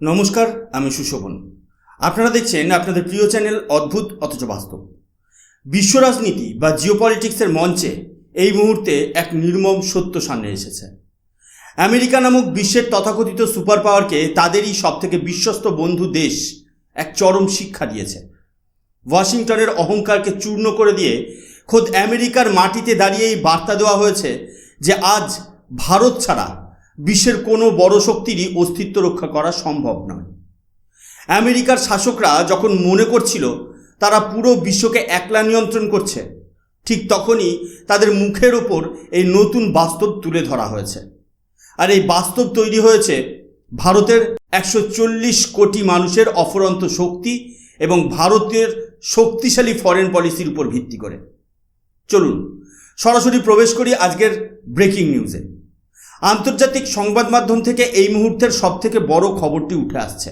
নমস্কার, আমি সুশোভন। আপনারা দেখছেন আপনাদের প্রিয় চ্যানেল অদ্ভুত অথচ বাস্তব। বিশ্ব রাজনীতি বা জিওপলিটিক্সের মঞ্চে এই মুহূর্তে এক নির্মম সত্য সামনে এসেছে। আমেরিকা নামক বিশ্বের তথাকথিত সুপার পাওয়ারকে তাদেরই সবথেকে বিশ্বস্ত বন্ধু দেশ এক চরম শিক্ষা দিয়েছে। ওয়াশিংটনের অহংকারকে চূর্ণ করে দিয়ে খোদ আমেরিকার মাটিতে দাঁড়িয়েই বার্তা দেওয়া হয়েছে যে আজ ভারত ছাড়া বিশ্বের কোনো বড় শক্তিরই অস্তিত্ব রক্ষা করা সম্ভব নয়। আমেরিকার শাসকরা যখন মনে করছিল তারা পুরো বিশ্বকে একলা নিয়ন্ত্রণ করছে, ঠিক তখনই তাদের মুখের ওপর এই নতুন বাস্তব তুলে ধরা হয়েছে। আর এই বাস্তব তৈরি হয়েছে ভারতের 140 কোটি মানুষের অফুরন্ত শক্তি এবং ভারতের শক্তিশালী ফরেন পলিসির উপর ভিত্তি করে। চলুন সরাসরি প্রবেশ করি আজকের ব্রেকিং নিউজে। আন্তর্জাতিক সংবাদ মাধ্যম থেকে এই মুহূর্তের সবথেকে বড় খবরটি উঠে আসছে।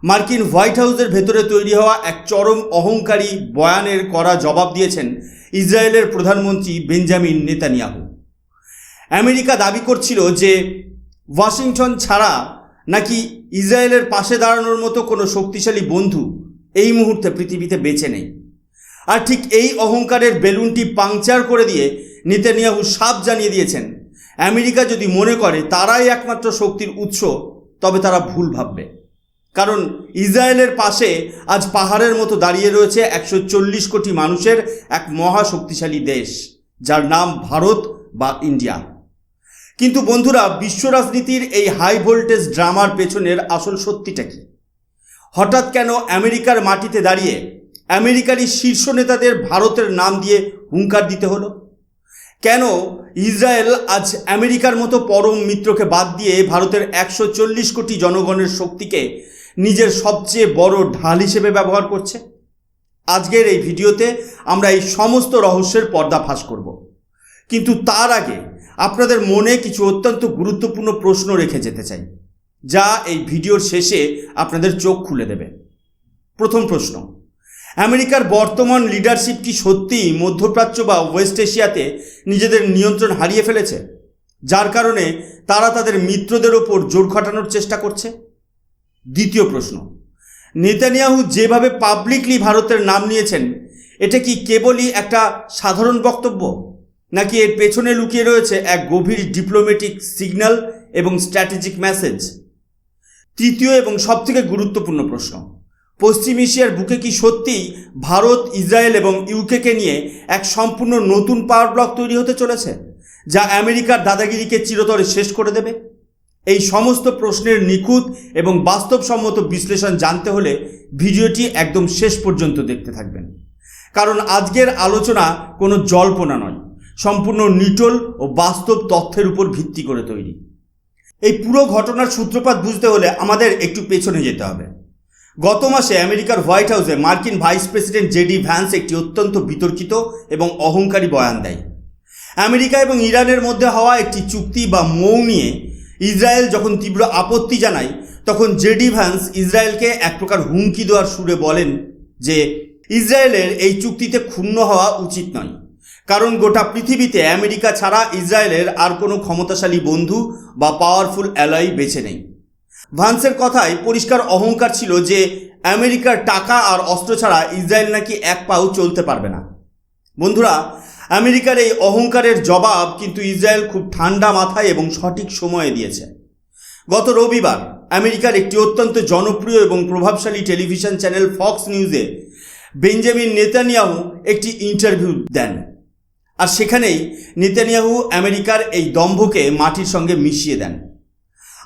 মার্কিন হোয়াইট হাউসের ভেতরে তৈরি হওয়া এক চরম অহংকারী বয়ানের কড়া জবাব দিয়েছেন ইসরায়েলের প্রধানমন্ত্রী বেঞ্জামিন নেতানিয়াহু। আমেরিকা দাবি করছিল যে ওয়াশিংটন ছাড়া নাকি ইসরায়েলের পাশে দাঁড়ানোর মতো কোনো শক্তিশালী বন্ধু এই মুহূর্তে পৃথিবীতে বেঁচে নেই। আর ঠিক এই অহংকারের বেলুনটি পাংচার করে দিয়ে নেতানিয়াহু সাফ জানিয়ে দিয়েছেন, আমেরিকা যদি মনে করে তারাই একমাত্র শক্তির উৎস, তবে তারা ভুল ভাববে। কারণ ইসরায়েলের পাশে আজ পাহাড়ের মতো দাঁড়িয়ে রয়েছে 140 কোটি মানুষের এক মহাশক্তিশালী দেশ, যার নাম ভারত বা ইন্ডিয়া। কিন্তু বন্ধুরা, বিশ্ব রাজনীতির এই হাই ভোল্টেজ ড্রামার পেছনের আসল সত্যিটা কি? হঠাৎ কেন আমেরিকার মাটিতে দাঁড়িয়ে আমেরিকারই শীর্ষ নেতাদের ভারতের নাম দিয়ে হুঙ্কার দিতে হলো? কেন ইসরায়েল আজ আমেরিকার মতো পরম মিত্রকে বাদ দিয়ে ভারতের 140 কোটি জনগণের শক্তিকে নিজের সবচেয়ে বড় ঢাল হিসেবে ব্যবহার করছে? আজকের এই ভিডিওতে আমরা এই সমস্ত রহস্যের পর্দাফাশ করব। কিন্তু তার আগে আপনাদের মনে কিছু অত্যন্ত গুরুত্বপূর্ণ প্রশ্ন রেখে যেতে চাই, যা এই ভিডিওর শেষে আপনাদের চোখ খুলে দেবে। প্রথম প্রশ্ন, আমেরিকার বর্তমান লিডারশিপ কি সত্যিই মধ্যপ্রাচ্য বা ওয়েস্ট এশিয়াতে নিজেদের নিয়ন্ত্রণ হারিয়ে ফেলেছে, যার কারণে তারা তাদের মিত্রদের ওপর জোর খাটানোর চেষ্টা করছে? দ্বিতীয় প্রশ্ন, নেতানিয়াহু যেভাবে পাবলিকলি ভারতের নাম নিয়েছেন, এটা কি কেবলই একটা সাধারণ বক্তব্য, নাকি এর পেছনে লুকিয়ে রয়েছে এক গভীর ডিপ্লোম্যাটিক সিগন্যাল এবং স্ট্র্যাটেজিক মেসেজ? তৃতীয় এবং সবথেকে গুরুত্বপূর্ণ প্রশ্ন, পশ্চিম এশিয়ার বুকে কি সত্যিই ভারত, ইসরায়েল এবং ইউকেকে নিয়ে এক সম্পূর্ণ নতুন পাওয়ার ব্লক তৈরি হতে চলেছে, যা আমেরিকার দাদাগিরিকে চিরতরে শেষ করে দেবে? এই সমস্ত প্রশ্নের নিখুঁত এবং বাস্তবসম্মত বিশ্লেষণ জানতে হলে ভিডিওটি একদম শেষ পর্যন্ত দেখতে থাকবেন। কারণ আজকের আলোচনা কোনো জল্পনা নয়, সম্পূর্ণ নিটল ও বাস্তব তথ্যের উপর ভিত্তি করে তৈরি। এই পুরো ঘটনার সূত্রপাত বুঝতে হলে আমাদের একটু পেছনে যেতে হবে। গত মাসে আমেরিকার হোয়াইট হাউসে মার্কিন ভাইস প্রেসিডেন্ট জেডি ভ্যান্স একটি অত্যন্ত বিতর্কিত এবং অহংকারী বয়ান দেয়। আমেরিকা এবং ইরানের মধ্যে হওয়া একটি চুক্তি বা মৌ নিয়ে ইসরায়েল যখন তীব্র আপত্তি জানায়, তখন জেডি ভ্যান্স ইসরায়েলকে এক প্রকার হুমকি দেওয়ার সুরে বলেন যে ইসরায়েলের এই চুক্তিতে ক্ষুণ্ণ হওয়া উচিত নয়, কারণ গোটা পৃথিবীতে আমেরিকা ছাড়া ইসরায়েলের আর কোনো ক্ষমতাশালী বন্ধু বা পাওয়ারফুল অ্যালয় বেছে নেই। ভ্যান্সের কথায় পরিষ্কার অহংকার ছিল যে আমেরিকার টাকা আর অস্ত্র ছাড়া ইসরায়েল নাকি এক পাও চলতে পারবে না। বন্ধুরা, আমেরিকার এই অহংকারের জবাব কিন্তু ইসরায়েল খুব ঠান্ডা মাথায় এবং সঠিক সময়ে দিয়েছে। গত রবিবার আমেরিকার একটি অত্যন্ত জনপ্রিয় এবং প্রভাবশালী টেলিভিশন চ্যানেল ফক্স নিউজে বেঞ্জামিন নেতানিয়াহু একটি ইন্টারভিউ দেন। আর সেখানেই নেতানিয়াহু আমেরিকার এই দম্ভকে মাটির সঙ্গে মিশিয়ে দেন।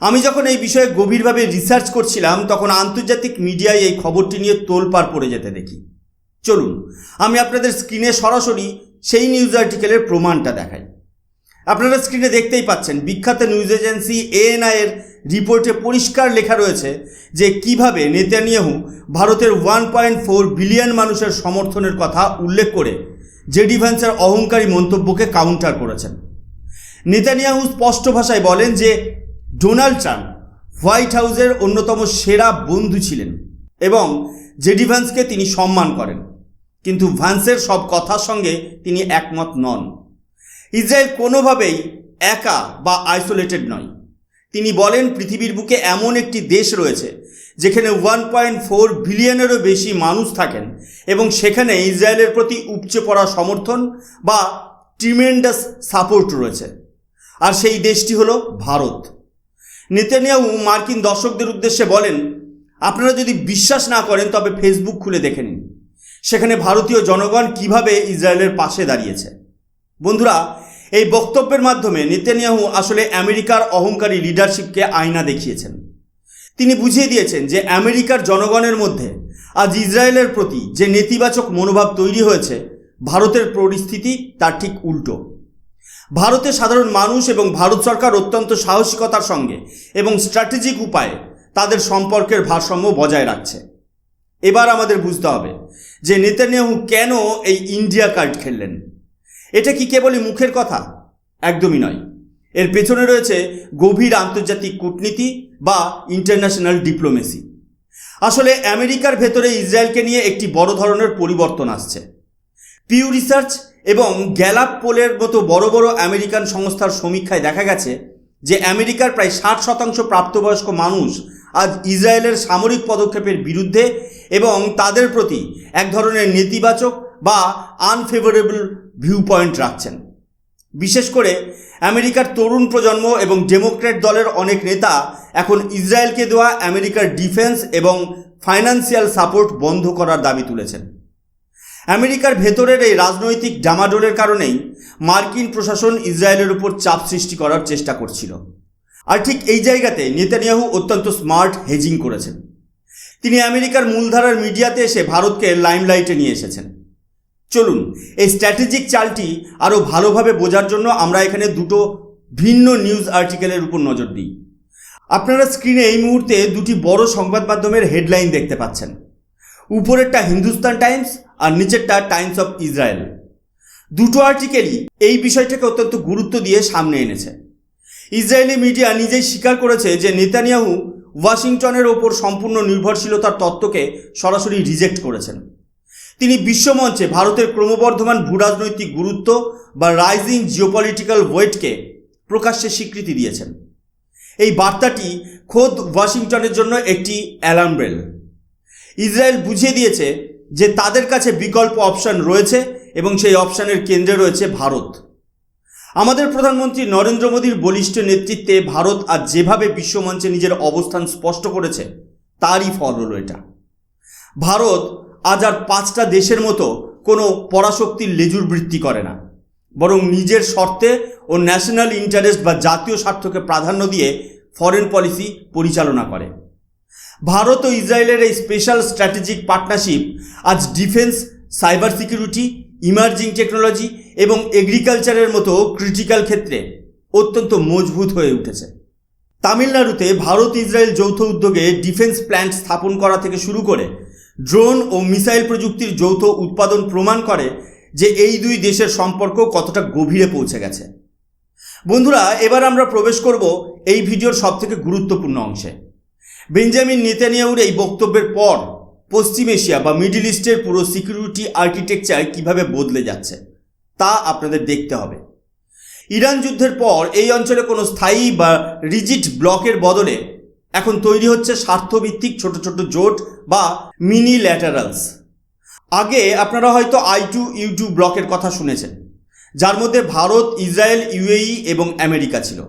আমি যখন এই বিষয়ে গভীরভাবে রিসার্চ করছিলাম, তখন আন্তর্জাতিক মিডিয়ায় এই খবরটি নিয়ে তোলপাড় পড়ে যেতে দেখি। চলুন আমি আপনাদের স্ক্রিনে সরাসরি সেই নিউজ আর্টিকেলের প্রমাণটা দেখাই। আপনারা স্ক্রিনে দেখতেই পাচ্ছেন, বিখ্যাত নিউজ এজেন্সি ANI এর রিপোর্টে পরিষ্কার লেখা রয়েছে যে কিভাবে নেতানিয়াহু ভারতের 1.4 বিলিয়ন মানুষের সমর্থনের কথা উল্লেখ করে জেডি ভ্যান্সের অহংকারী মন্তব্যকে কাউন্টার করেছেন। নেতানিয়াহু স্পষ্ট ভাষায় বলেন যে ডোনাল্ড ট্রাম্প হোয়াইট হাউসের অন্যতম সেরা বন্ধু ছিলেন এবং জেডি ভ্যান্সকে তিনি সম্মান করেন, কিন্তু ভ্যান্সের সব কথার সঙ্গে তিনি একমত নন। ইসরায়েল কোনোভাবেই একা বা আইসোলেটেড নয়। তিনি বলেন পৃথিবীর বুকে এমন একটি দেশ রয়েছে যেখানে 1.4 বিলিয়নেরও বেশি মানুষ থাকেন এবং সেখানে ইসরায়েলের প্রতি উপচে পড়া সমর্থন বা ট্রিমেন্ডাস সাপোর্ট রয়েছে। আর সেই দেশটি হলো ভারত। নেতানিয়াহু মার্কিন দর্শকদের উদ্দেশ্যে বলেন, আপনারা যদি বিশ্বাস না করেন তবে ফেসবুক খুলে দেখে নিন, সেখানে ভারতীয় জনগণ কিভাবে ইসরায়েলের পাশে দাঁড়িয়েছে। বন্ধুরা, এই বক্তব্যের মাধ্যমে নেতানিয়াহু আসলে আমেরিকার অহংকারী লিডারশিপকে আয়না দেখিয়েছেন। তিনি বুঝিয়ে দিয়েছেন যে আমেরিকার জনগণের মধ্যে আজ ইসরায়েলের প্রতি যে নেতিবাচক মনোভাব তৈরি হয়েছে, ভারতের পরিস্থিতি তার ঠিক উল্টো। ভারতের সাধারণ মানুষ এবং ভারত সরকার অত্যন্ত সাহসিকতার সঙ্গে এবং স্ট্র্যাটেজিক উপায়ে তাদের সম্পর্কের ভারসাম্য বজায় রাখছে। এবার আমাদের বুঝতে হবে যে নেতানিয়াহু কেন এই ইন্ডিয়া কার্ড খেললেন। এটা কি কেবলই মুখের কথা? একদমই নয়। এর পেছনে রয়েছে গভীর আন্তর্জাতিক কূটনীতি বা ইন্টারন্যাশনাল ডিপ্লোমেসি। আসলে আমেরিকার ভেতরে ইসরায়েলকে নিয়ে একটি বড় ধরনের পরিবর্তন আসছে। পিউ রিসার্চ এবং গ্যালাপ পোলের মতো বড় বড় আমেরিকান সংস্থার সমীক্ষায় দেখা গেছে যে আমেরিকার প্রায় 60% প্রাপ্তবয়স্ক মানুষ আজ ইসরায়েলের সামরিক পদক্ষেপের বিরুদ্ধে এবং তাদের প্রতি এক ধরনের নেতিবাচক বা আনফেভারেবল ভিউ পয়েন্ট রাখছেন। বিশেষ করে আমেরিকার তরুণ প্রজন্ম এবং ডেমোক্র্যাট দলের অনেক নেতা এখন ইসরায়েলকে দেওয়া আমেরিকার ডিফেন্স এবং ফাইন্যান্সিয়াল সাপোর্ট বন্ধ করার দাবি তুলেছেন। আমেরিকার ভেতরের এই রাজনৈতিক ডামাডোলের কারণেই মার্কিন প্রশাসন ইসরায়েলের উপর চাপ সৃষ্টি করার চেষ্টা করছিল। আর ঠিক এই জায়গাতে নেতানিয়াহু অত্যন্ত স্মার্ট হেজিং করেছেন। তিনি আমেরিকার মূলধারার মিডিয়াতে এসে ভারতকে লাইমলাইটে নিয়ে এসেছেন। চলুন এই স্ট্র্যাটেজিক চালটি আরও ভালোভাবে বোঝার জন্য আমরা এখানে দুটো ভিন্ন নিউজ আর্টিকেলের উপর নজর দিই। আপনারা স্ক্রিনে এই মুহূর্তে দুটি বড় সংবাদ মাধ্যমের হেডলাইন দেখতে পাচ্ছেন। উপরেরটা হিন্দুস্তান টাইমস আর নিচেরটা টাইমস অফ ইসরায়েল। দুটো আর্টিকেলই এই বিষয়টাকে অত্যন্ত গুরুত্ব দিয়ে সামনে এনেছে। ইসরায়েলি মিডিয়া নিজেই স্বীকার করেছে যে নেতানিয়াহু ওয়াশিংটনের ওপর সম্পূর্ণ নির্ভরশীলতার তত্ত্বকে সরাসরি রিজেক্ট করেছেন। তিনি বিশ্বমঞ্চে ভারতের ক্রমবর্ধমান ভূরাজনৈতিক গুরুত্ব বা রাইজিং জিওপলিটিক্যাল ওয়েটকে প্রকাশ্যে স্বীকৃতি দিয়েছেন। এই বার্তাটি খোদ ওয়াশিংটনের জন্য একটি অ্যালার্ম বেল। ইসরায়েল বুঝিয়ে দিয়েছে যে তাদের কাছে বিকল্প অপশন রয়েছে এবং সেই অপশনের কেন্দ্রে রয়েছে ভারত। আমাদের প্রধানমন্ত্রী নরেন্দ্র মোদীর বলিষ্ঠ নেতৃত্বে ভারত আজ যেভাবে বিশ্বমঞ্চে নিজের অবস্থান স্পষ্ট করেছে, তারই ফল হলো এটা। ভারত আজ আর 5টা দেশের মতো কোনো পরাশক্তির লেজুর বৃত্তি করে না, বরং নিজের শর্তে ও ন্যাশনাল ইন্টারেস্ট বা জাতীয় স্বার্থকে প্রাধান্য দিয়ে ফরেন পলিসি পরিচালনা করে। ভারত ও ইসরায়েলের এই স্পেশাল স্ট্র্যাটেজিক পার্টনারশিপ আজ defence, cyber security, emerging technology এবং এগ্রিকালচারের মতো ক্রিটিক্যাল ক্ষেত্রে অত্যন্ত মজবুত হয়ে উঠেছে। তামিলনাড়ুতে ভারত ইসরায়েল যৌথ উদ্যোগে ডিফেন্স প্ল্যান্ট স্থাপন করা থেকে শুরু করে ড্রোন ও মিসাইল প্রযুক্তির যৌথ উৎপাদন প্রমাণ করে যে এই দুই দেশের সম্পর্ক কতটা গভীরে পৌঁছে গেছে। বন্ধুরা, এবার আমরা প্রবেশ করব এই ভিডিওর সবথেকে গুরুত্বপূর্ণ অংশে। বেঞ্জামিন নেতানিয়াহুর এই বক্তব্যের পর পশ্চিম এশিয়া বা মিডল ইস্টের পুরো সিকিউরিটি আর্কিটেকচার কিভাবে বদলে যাচ্ছে তা আপনাদের দেখতে হবে। ইরান যুদ্ধের পর এই অঞ্চলে কোনো স্থায়ী বা রিজিড ব্লকের বদলে এখন তৈরি হচ্ছে স্বার্থভিত্তিক ছোট ছোট জোট বা মিনি ল্যাটারালস। আগে আপনারা হয়তো I2U2 ব্লকের কথা শুনেছেন, যার মধ্যে ভারত, ইসরায়েল, ইউএই এবং আমেরিকা ছিল।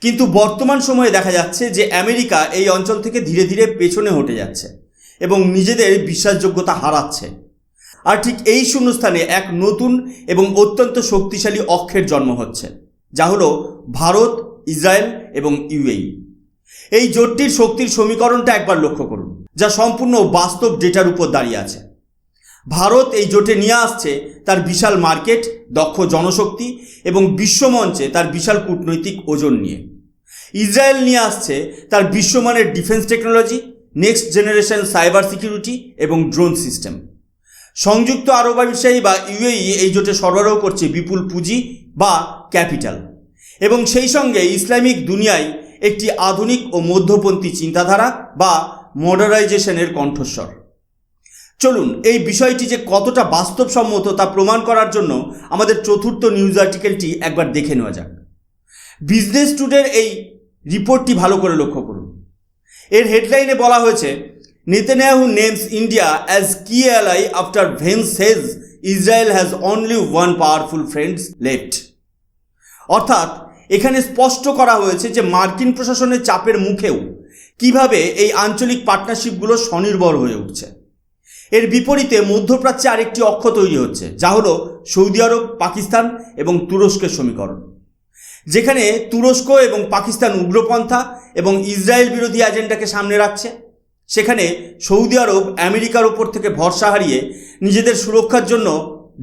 কিন্তু বর্তমান সময়ে দেখা যাচ্ছে যে আমেরিকা এই অঞ্চল থেকে ধীরে ধীরে পেছনে হটে যাচ্ছে এবং নিজেদের বিশ্বাসযোগ্যতা হারাচ্ছে। আর ঠিক এই শূন্যস্থানে এক নতুন এবং অত্যন্ত শক্তিশালী অক্ষের জন্ম হচ্ছে, যা হলো ভারত, ইসরায়েল এবং ইউএই। এই জোটটির শক্তির সমীকরণটা একবার লক্ষ্য করুন, যা সম্পূর্ণ বাস্তব ডেটার উপর দাঁড়িয়ে আছে। ভারত এই জোটে নিয়ে আসছে তার বিশাল মার্কেট, দক্ষ জনশক্তি এবং বিশ্বমঞ্চে তার বিশাল কূটনৈতিক ওজন নিয়ে। ইসরায়েল নিয়ে আসছে তার বিশ্বমানের defence technology, next generation cyber security এবং ড্রোন সিস্টেম। সংযুক্ত আরব আমিরশাহী বা ইউএই এই জোটে সরবরাহ করছে বিপুল পুঁজি বা ক্যাপিটাল এবং সেই সঙ্গে ইসলামিক দুনিয়ায় একটি আধুনিক ও মধ্যপন্থী চিন্তাধারা বা মডার্নাইজেশনের কণ্ঠস্বর। চলুন এই বিষয়টি যে কতটা বাস্তবসম্মত তা প্রমাণ করার জন্য আমাদের চতুর্থ নিউজ আর্টিকেলটি একবার দেখে নেওয়া যাক। বিজনেস টুডের এই রিপোর্টটি ভালো করে লক্ষ্য করুন। এর হেডলাইনে বলা হয়েছে, নেতানিয়াহু নেমস ইন্ডিয়া অ্যাজ কি ally after veins Sage Israel has only one powerful friends left. অর্থাৎ এখানে স্পষ্ট করা হয়েছে যে মার্কিন প্রশাসনের চাপের মুখেও কিভাবে এই আঞ্চলিক পার্টনারশিপগুলো স্বনির্ভর হয়ে উঠছে। এর বিপরীতে মধ্যপ্রাচ্যে আরেকটি অক্ষ তৈরি হচ্ছে, যা হলো সৌদি আরব, পাকিস্তান এবং তুরস্কের সমীকরণ, যেখানে তুরস্ক এবং পাকিস্তান উগ্রপন্থা এবং ইসরায়েল বিরোধী এজেন্ডাকে সামনে রাখছে। সেখানে সৌদি আরব আমেরিকার ওপর থেকে ভরসা হারিয়ে নিজেদের সুরক্ষার জন্য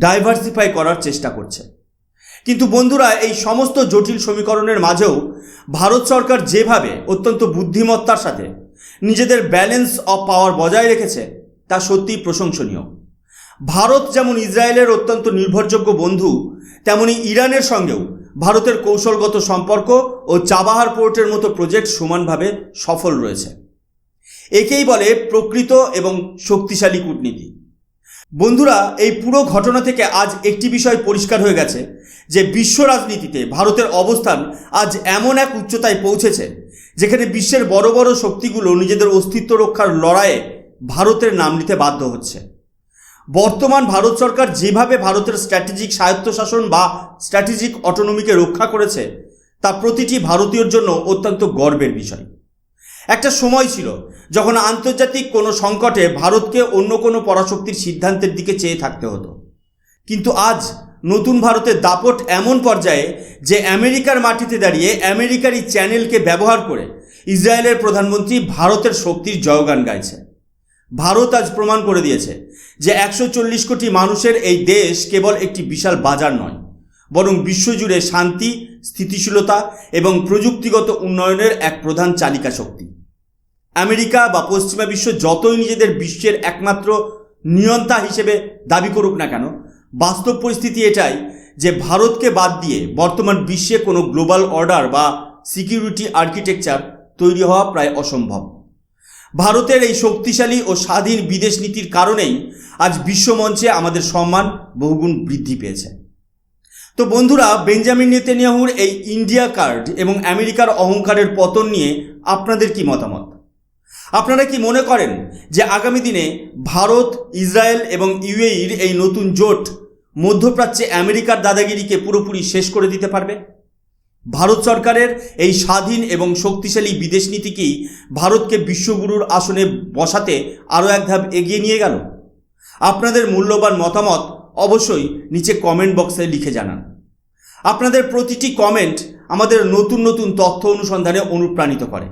ডাইভার্সিফাই করার চেষ্টা করছে। কিন্তু বন্ধুরা, এই সমস্ত জটিল সমীকরণের মাঝেও ভারত সরকার যেভাবে অত্যন্ত বুদ্ধিমত্তার সাথে নিজেদের ব্যালেন্স অফ পাওয়ার বজায় রেখেছে তা সত্যিই প্রশংসনীয়। ভারত যেমন ইসরায়েলের অত্যন্ত নির্ভরযোগ্য বন্ধু, তেমনি ইরানের সঙ্গেও ভারতের কৌশলগত সম্পর্ক ও চাবাহার পোর্টের মতো প্রজেক্ট সমানভাবে সফল রয়েছে। একেই বলে প্রকৃত এবং শক্তিশালী কূটনীতি। বন্ধুরা, এই পুরো ঘটনা থেকে আজ একটি বিষয় পরিষ্কার হয়ে গেছে যে বিশ্ব রাজনীতিতে ভারতের অবস্থান আজ এমন এক উচ্চতায় পৌঁছেছে যেখানে বিশ্বের বড় বড় শক্তিগুলো নিজেদের অস্তিত্ব রক্ষার লড়াইয়ে ভারতের নাম নিতে বাধ্য হচ্ছে। বর্তমান ভারত সরকার যেভাবে ভারতের স্ট্র্যাটেজিক স্বায়ত্তশাসন বা স্ট্র্যাটেজিক অটোনমিকে রক্ষা করেছে তা প্রতিটি ভারতীয়র জন্য অত্যন্ত গর্বের বিষয়। একটা সময় ছিল যখন আন্তর্জাতিক কোনো সংকটে ভারতকে অন্য কোনো পরাশক্তির সিদ্ধান্তের দিকে চেয়ে থাকতে হতো, কিন্তু আজ নতুন ভারতের দাপট এমন পর্যায়ে যে আমেরিকার মাটিতে দাঁড়িয়ে আমেরিকার এই চ্যানেলকে ব্যবহার করে ইসরায়েলের প্রধানমন্ত্রী ভারতের শক্তির জয়গান গাইছে। ভারত আজ প্রমাণ করে দিয়েছে যে 140 কোটি মানুষের এই দেশ কেবল একটি বিশাল বাজার নয়, বরং বিশ্বজুড়ে শান্তি, স্থিতিশীলতা এবং প্রযুক্তিগত উন্নয়নের এক প্রধান চালিকা শক্তি। আমেরিকা বা পশ্চিমা বিশ্ব যতই নিজেদের বিশ্বের একমাত্র নিয়ন্তা হিসেবে দাবি করুক না কেন, বাস্তব পরিস্থিতি এটাই যে ভারতকে বাদ দিয়ে বর্তমান বিশ্বে কোনো গ্লোবাল অর্ডার বা সিকিউরিটি আর্কিটেকচার তৈরি হওয়া প্রায় অসম্ভব। ভারতের এই শক্তিশালী ও স্বাধীন বিদেশ নীতির কারণেই আজ বিশ্বমঞ্চে আমাদের সম্মান বহুগুণ বৃদ্ধি পেয়েছে। তো বন্ধুরা, বেঞ্জামিন নেতানিয়াহুর এই ইন্ডিয়া কার্ড এবং আমেরিকার অহংকারের পতন নিয়ে আপনাদের কি মতামত? আপনারা কি মনে করেন যে আগামী দিনে ভারত, ইসরায়েল এবং ইউএইর এই নতুন জোট মধ্যপ্রাচ্যে আমেরিকার দাদাগিরিকে পুরোপুরি শেষ করে দিতে পারবে? ভারত সরকারের এই স্বাধীন এবং শক্তিশালী বিদেশ নীতি কি ভারতকে বিশ্বগুরুর আসনে বসাতে আরও এক ধাপ এগিয়ে নিয়ে গেল? আপনাদের মূল্যবান মতামত অবশ্যই নিচে কমেন্ট বক্সে লিখে জানান। আপনাদের প্রতিটি কমেন্ট আমাদের নতুন নতুন তথ্য অনুসন্ধানে অনুপ্রাণিত করে।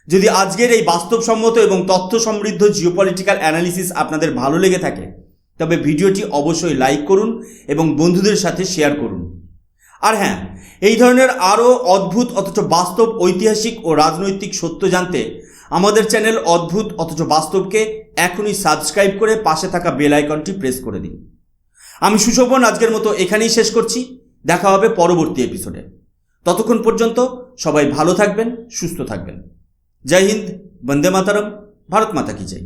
যদি আজকের এই বাস্তবসম্মত এবং তথ্য সমৃদ্ধ জিওপলিটিক্যাল অ্যানালিসিস আপনাদের ভালো লেগে থাকে, তবে ভিডিওটি অবশ্যই লাইক করুন এবং বন্ধুদের সাথে শেয়ার করুন। আর হ্যাঁ, এই ধরনের আরও অদ্ভুত অথচ বাস্তব ঐতিহাসিক ও রাজনৈতিক সত্য জানতে আমাদের চ্যানেল অদ্ভুত অথচ বাস্তবকে এখনই সাবস্ক্রাইব করে পাশে থাকা বেল আইকনটি প্রেস করে দিন। আমি সুশোভন আজকের মতো এখানেই শেষ করছি। দেখা হবে পরবর্তী এপিসোডে। ততক্ষণ পর্যন্ত সবাই ভালো থাকবেন, সুস্থ থাকবেন। জয় হিন্দ, বন্দে মাতরম, ভারত মাতা কি জয়।